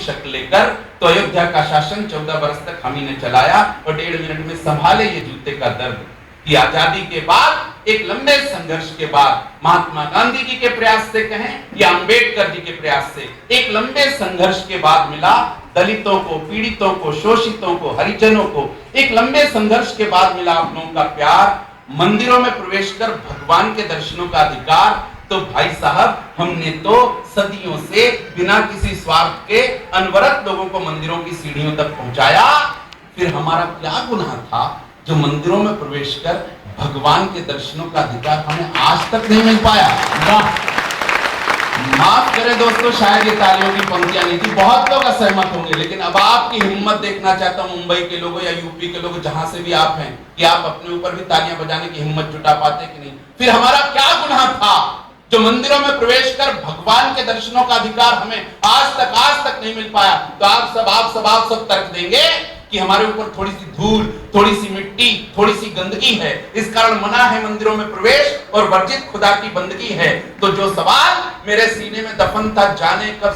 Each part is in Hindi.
शक्ल लेकर। तो अयोध्या का शासन 14 वर्ष तक हम ही ने चलाया और 1.5 मिनट में संभाले ये जूते का दर्द कि आजादी के बाद एक लंबे संघर्ष के बाद, महात्मा गांधी जी के प्रयास से कहें या अंबेडकर जी के प्रयास से, एक लंबे संघर्ष के बाद मिला दलितों को, पीड़ितों को, शोषितों को, हरिजनों को, एक लंबे संघर्ष के बाद मिला आप लोगों का प्यार, मंदिरों में प्रवेश कर भगवान के दर्शनों का अधिकार। तो भाई साहब, हमने तो सदियों से बिना किसी स्वार्थ के अनवरत लोगों को मंदिरों की सीढ़ियों तक पहुंचाया। फिर हमारा क्या गुनाह था जो मंदिरों में प्रवेश कर भगवान के दर्शनों का अधिकार हमें आज तक नहीं मिल पाया? माफ करें दोस्तों, शायद ये तालियों की पंक्तियां नहीं थी, बहुत लोग असहमत होंगे, लेकिन अब आपकी हिम्मत देखना चाहता हूं, मुंबई के लोगों या यूपी के लोगों, जहां से भी आप हैं, कि आप अपने ऊपर भी तालियां बजाने की हिम्मत जुटा पाते कि नहीं? फिर हमारा क्या गुनाह था जो मंदिरों में प्रवेश कर भगवान के दर्शनों का अधिकार हमें आज तक नहीं मिल पाया? तो आप सब तर्क देंगे कि हमारे ऊपर थोड़ी सी धूल, थोड़ी सी मिट्टी, थोड़ी सी गंदगी है, इस कारण मना है मंदिरों में प्रवेश और वर्जित खुदा की बंदगी है। तो जो सवाल मेरे सीने में दफन था जाने कब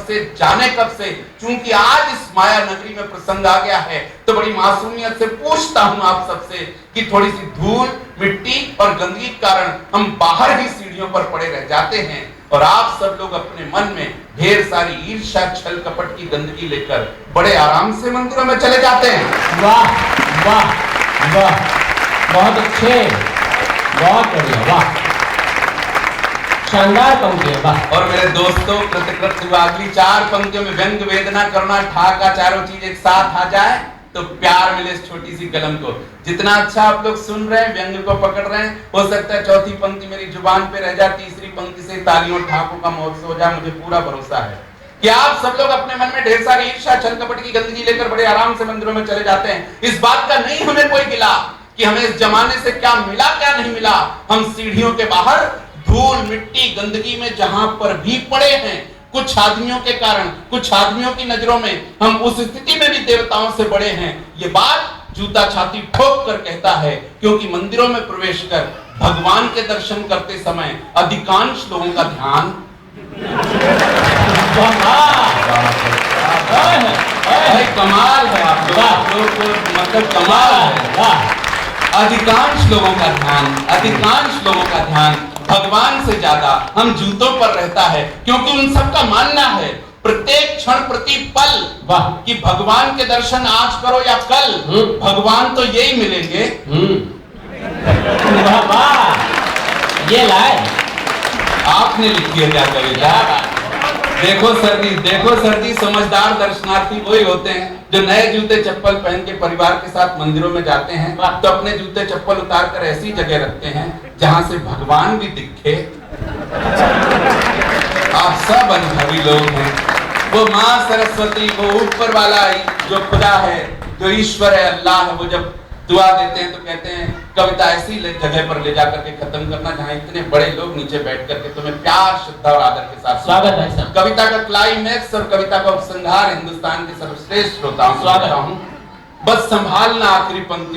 से, चूंकि आज इस माया नगरी में प्रसंग आ गया है, तो बड़ी मासूमियत से पूछता हूं आप सबसे कि थोड़ी सी धूल, मिट्टी और गंदगी के कारण हम बाहर ही सीढ़ियों पर पड़े रह जाते हैं और आप सब लोग अपने मन में ढेर सारी ईर्ष्या, छल कपट की गंदगी लेकर बड़े आराम से मंदिरों में चले जाते हैं। वाह वाह वाह, बहुत अच्छे, बहुत बढ़िया, वाह, शानदार पंक्ति है, वाह। और मेरे दोस्तों, प्रतिकृत हुआ अगली 4 पंक्तियों में व्यंग, वेदना, करुणा, ठाका, चारों चीज एक साथ आ जाए तो प्यार मिले इस छोटी सी कलम को। जितना अच्छा आप लोग सुन रहे हैं, व्यंग को पकड़ रहे हैं, हो सकता है चौथी पंक्ति मेरी जुबान पे रह जाए, तीसरी पंक्ति से तालियों ठाकों का महोत्सव हो जाए। मुझे पूरा भरोसा है कि आप सब लोग अपने मन में ढेर सारी ईर्ष्या, छल कपट की गंदगी लेकर बड़े आराम से मंदिरों में चले जाते हैं। इस बात का नहीं हमें कोई गिला कि हमें इस जमाने से क्या मिला क्या नहीं मिला। हम सीढ़ियों के बाहर धूल, मिट्टी, गंदगी में जहां पर भी पड़े हैं, कुछ आदमियों के कारण, कुछ आदमियों की नजरों में हम उस स्थिति में भी देवताओं से बड़े हैं। ये बात जूता छाती ठोक कर कहता है, क्योंकि मंदिरों में प्रवेश कर भगवान के दर्शन करते समय अधिकांश लोगों का ध्यान कमाल है, आप लोग को मतलब कमाल है। अधिकांश लोगों का ध्यान भगवान से ज्यादा हम जूतों पर रहता है, क्योंकि उन सबका मानना है प्रत्येक क्षण प्रति पल कि भगवान के दर्शन आज करो या कल, भगवान तो यही मिलेंगे। ये लाए आपने लिखी है क्या कविता? देखो सर्दी, समझदार दर्शनार्थी वही होते हैं जो नए जूते चप्पल पहन के परिवार के साथ मंदिरों में जाते हैं, तो अपने जूते चप्पल उतार कर ऐसी जगह रखते हैं जहां से भगवान भी दिखे। आप सब अनुभवी लोग हैं। वो माँ सरस्वती, वो ऊपर वाला जो खुदा है, जो ईश्वर है, अल्लाह है, वो जब दुआ देते हैं तो कहते हैं कविता ऐसी जगह पर ले जाकर के खत्म करना जहां इतने बड़े लोग नीचे बैठ करके तुम्हें प्यार, श्रद्धा और आदर के साथ स्वागत है सर। कविता का क्लाइमैक्स और कविता का उपसंहार हिंदुस्तान के सर्वश्रेष्ठ श्रोताओं को स्वागत हूं। बस संभालना आखिरी पंक्ति।